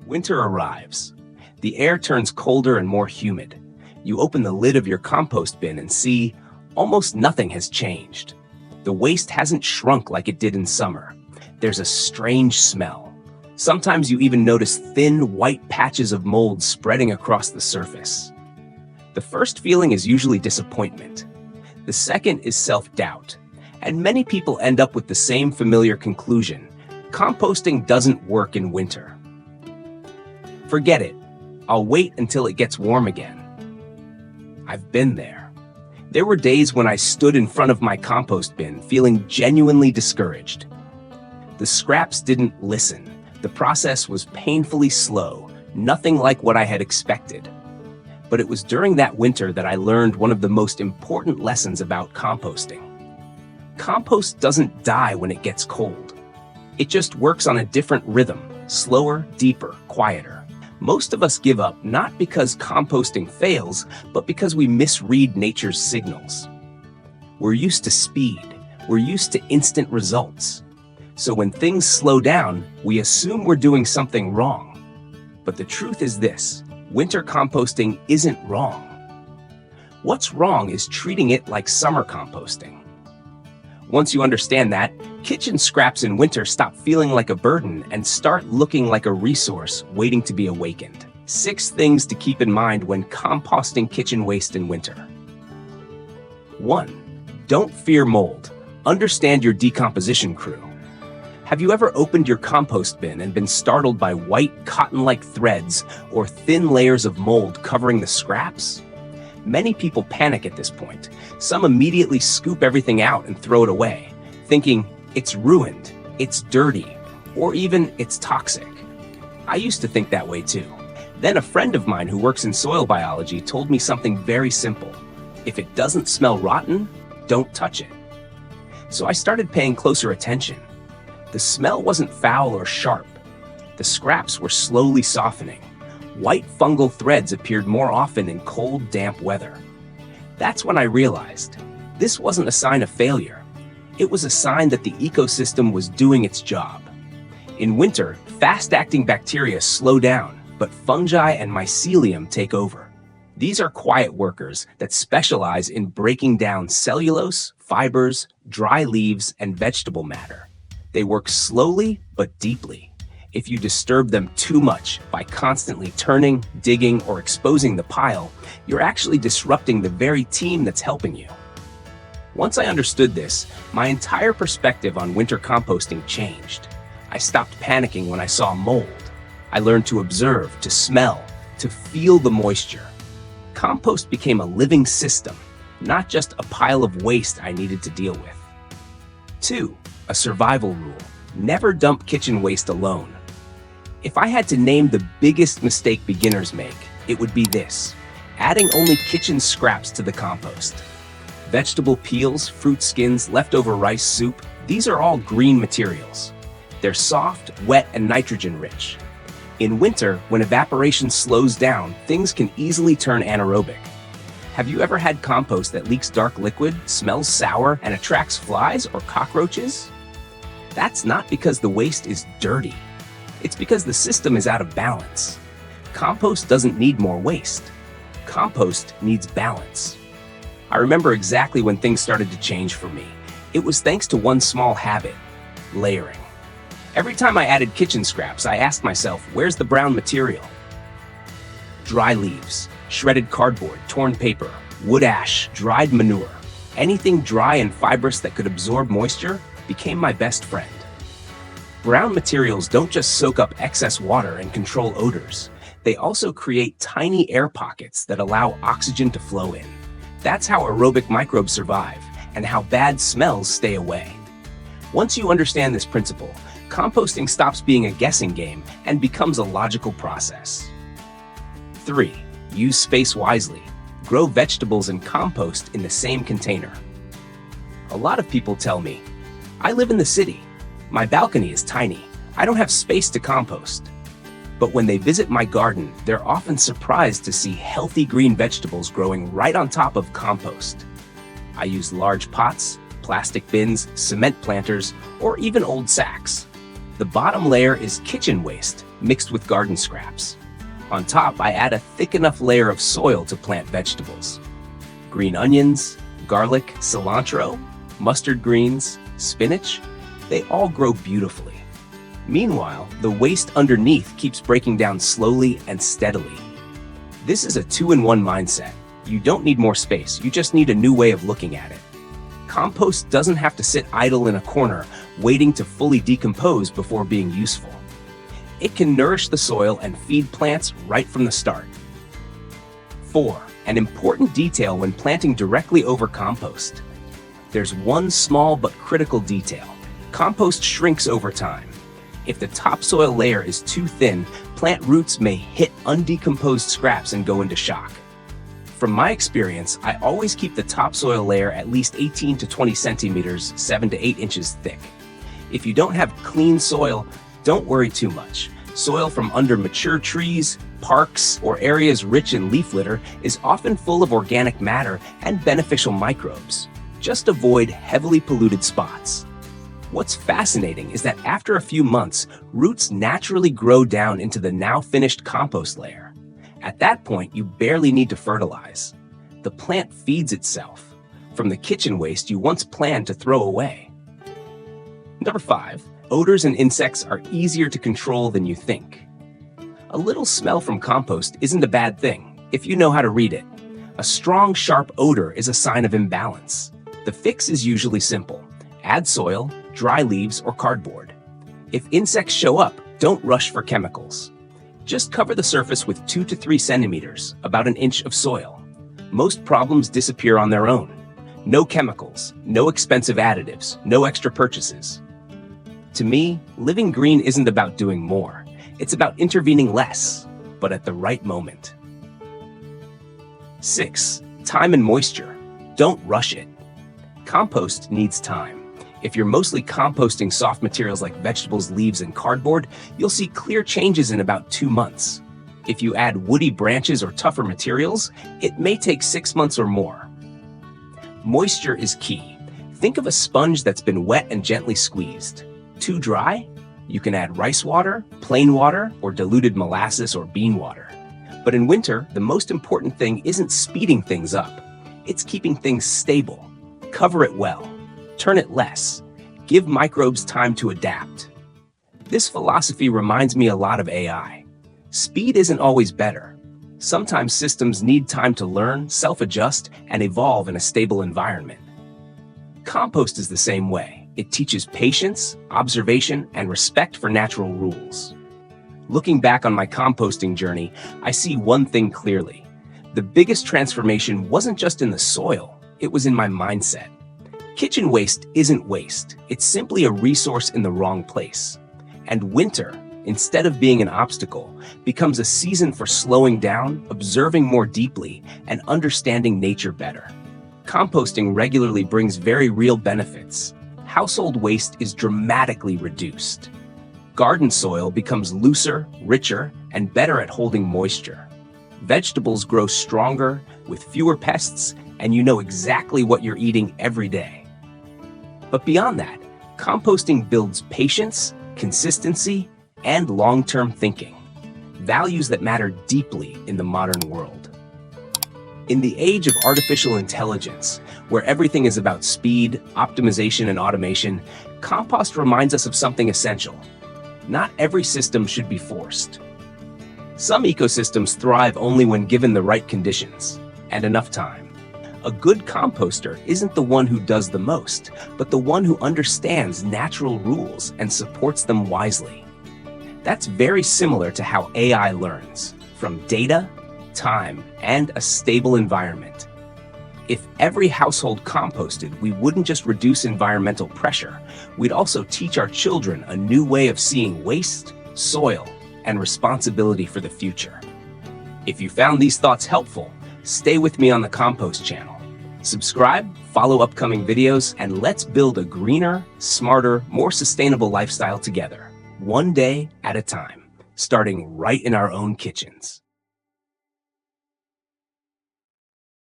Winter arrives. The air turns colder and more humid. You open the lid of your compost bin and see almost nothing has changed. The waste hasn't shrunk like it did in summer. There's a strange smell. Sometimes you even notice thin, white patches of mold spreading across the surface. The first feeling is usually disappointment. The second is self-doubt. And many people end up with the same familiar conclusion: composting doesn't work in winter. Forget it. I'll wait until it gets warm again. I've been there. There were days when I stood in front of my compost bin feeling genuinely discouraged. The scraps didn't listen. The process was painfully slow, nothing like what I had expected. But it was during that winter that I learned one of the most important lessons about composting. Compost doesn't die when it gets cold. It just works on a different rhythm, slower, deeper, quieter. Most of us give up not because composting fails, but because we misread nature's signals. We're used to speed. We're used to instant results. So when things slow down, we assume we're doing something wrong. But the truth is this: winter composting isn't wrong. What's wrong is treating it like summer composting. Once you understand that, kitchen scraps in winter stop feeling like a burden and start looking like a resource waiting to be awakened. 6 things to keep in mind when composting kitchen waste in winter. 1. Don't fear mold. Understand your decomposition crew. Have you ever opened your compost bin and been startled by white, cotton-like threads or thin layers of mold covering the scraps? Many people panic at this point. Some immediately scoop everything out and throw it away, thinking it's ruined, it's dirty, or even it's toxic. I used to think that way too. Then a friend of mine who works in soil biology told me something very simple: if it doesn't smell rotten, don't touch it. So I started paying closer attention. The smell wasn't foul or sharp. The scraps were slowly softening. White fungal threads appeared more often in cold, damp weather. That's when I realized this wasn't a sign of failure. It was a sign that the ecosystem was doing its job. In winter, fast-acting bacteria slow down, but fungi and mycelium take over. These are quiet workers that specialize in breaking down cellulose, fibers, dry leaves, and vegetable matter. They work slowly but deeply. If you disturb them too much by constantly turning, digging, or exposing the pile, you're actually disrupting the very team that's helping you. Once I understood this, my entire perspective on winter composting changed. I stopped panicking when I saw mold. I learned to observe, to smell, to feel the moisture. Compost became a living system, not just a pile of waste I needed to deal with. 2. A survival rule: never dump kitchen waste alone. If I had to name the biggest mistake beginners make, it would be this: adding only kitchen scraps to the compost. Vegetable peels, fruit skins, leftover rice soup, these are all green materials. They're soft, wet, and nitrogen-rich. In winter, when evaporation slows down, things can easily turn anaerobic. Have you ever had compost that leaks dark liquid, smells sour, and attracts flies or cockroaches? That's not because the waste is dirty. It's because the system is out of balance. Compost doesn't need more waste. Compost needs balance. I remember exactly when things started to change for me. It was thanks to one small habit: layering. Every time I added kitchen scraps, I asked myself, where's the brown material? Dry leaves, shredded cardboard, torn paper, wood ash, dried manure. Anything dry and fibrous that could absorb moisture became my best friend. Brown materials don't just soak up excess water and control odors. They also create tiny air pockets that allow oxygen to flow in. That's how aerobic microbes survive and how bad smells stay away. Once you understand this principle, composting stops being a guessing game and becomes a logical process. 3. Use space wisely. Grow vegetables and compost in the same container. A lot of people tell me, I live in the city. My balcony is tiny. I don't have space to compost. But when they visit my garden, they're often surprised to see healthy green vegetables growing right on top of compost. I use large pots, plastic bins, cement planters, or even old sacks. The bottom layer is kitchen waste mixed with garden scraps. On top, I add a thick enough layer of soil to plant vegetables. Green onions, garlic, cilantro, mustard greens, spinach, they all grow beautifully. Meanwhile, the waste underneath keeps breaking down slowly and steadily. This is a two-in-one mindset. You don't need more space, you just need a new way of looking at it. Compost doesn't have to sit idle in a corner, waiting to fully decompose before being useful. It can nourish the soil and feed plants right from the start. 4. An important detail when planting directly over compost. There's one small but critical detail. Compost shrinks over time. If the topsoil layer is too thin, plant roots may hit undecomposed scraps and go into shock. From my experience, I always keep the topsoil layer at least 18 to 20 centimeters, 7 to 8 inches thick. If you don't have clean soil, don't worry too much. Soil from under mature trees, parks, or areas rich in leaf litter is often full of organic matter and beneficial microbes. Just avoid heavily polluted spots. What's fascinating is that after a few months, roots naturally grow down into the now finished compost layer. At that point, you barely need to fertilize. The plant feeds itself from the kitchen waste you once planned to throw away. Number 5, odors and insects are easier to control than you think. A little smell from compost isn't a bad thing if you know how to read it. A strong, sharp odor is a sign of imbalance. The fix is usually simple. Add soil, dry leaves, or cardboard. If insects show up, don't rush for chemicals. Just cover the surface with 2 to 3 centimeters, about an inch of soil. Most problems disappear on their own. No chemicals, no expensive additives, no extra purchases. To me, living green isn't about doing more. It's about intervening less, but at the right moment. 6. Time and moisture. Don't rush it. Compost needs time. If you're mostly composting soft materials like vegetables, leaves, and cardboard, you'll see clear changes in about 2 months. If you add woody branches or tougher materials, it may take 6 months or more. Moisture is key. Think of a sponge that's been wet and gently squeezed. Too dry? You can add rice water, plain water, or diluted molasses or bean water. But in winter, the most important thing isn't speeding things up. It's keeping things stable. Cover it well. Turn it less. Give microbes time to adapt. This philosophy reminds me a lot of AI. Speed isn't always better. Sometimes systems need time to learn, self-adjust, and evolve in a stable environment. Compost is the same way. It teaches patience, observation, and respect for natural rules. Looking back on my composting journey, I see one thing clearly. The biggest transformation wasn't just in the soil, it was in my mindset. Kitchen waste isn't waste. It's simply a resource in the wrong place. And winter, instead of being an obstacle, becomes a season for slowing down, observing more deeply, and understanding nature better. Composting regularly brings very real benefits. Household waste is dramatically reduced. Garden soil becomes looser, richer, and better at holding moisture. Vegetables grow stronger, with fewer pests, and you know exactly what you're eating every day. But beyond that, composting builds patience, consistency, and long-term thinking, values that matter deeply in the modern world. In the age of artificial intelligence, where everything is about speed, optimization, and automation, compost reminds us of something essential. Not every system should be forced. Some ecosystems thrive only when given the right conditions and enough time. A good composter isn't the one who does the most, but the one who understands natural rules and supports them wisely. That's very similar to how AI learns, from data, time, and a stable environment. If every household composted, we wouldn't just reduce environmental pressure, we'd also teach our children a new way of seeing waste, soil, and responsibility for the future. If you found these thoughts helpful, stay with me on the Compost channel. Subscribe, follow upcoming videos, and let's build a greener, smarter, more sustainable lifestyle together, one day at a time, starting right in our own kitchens.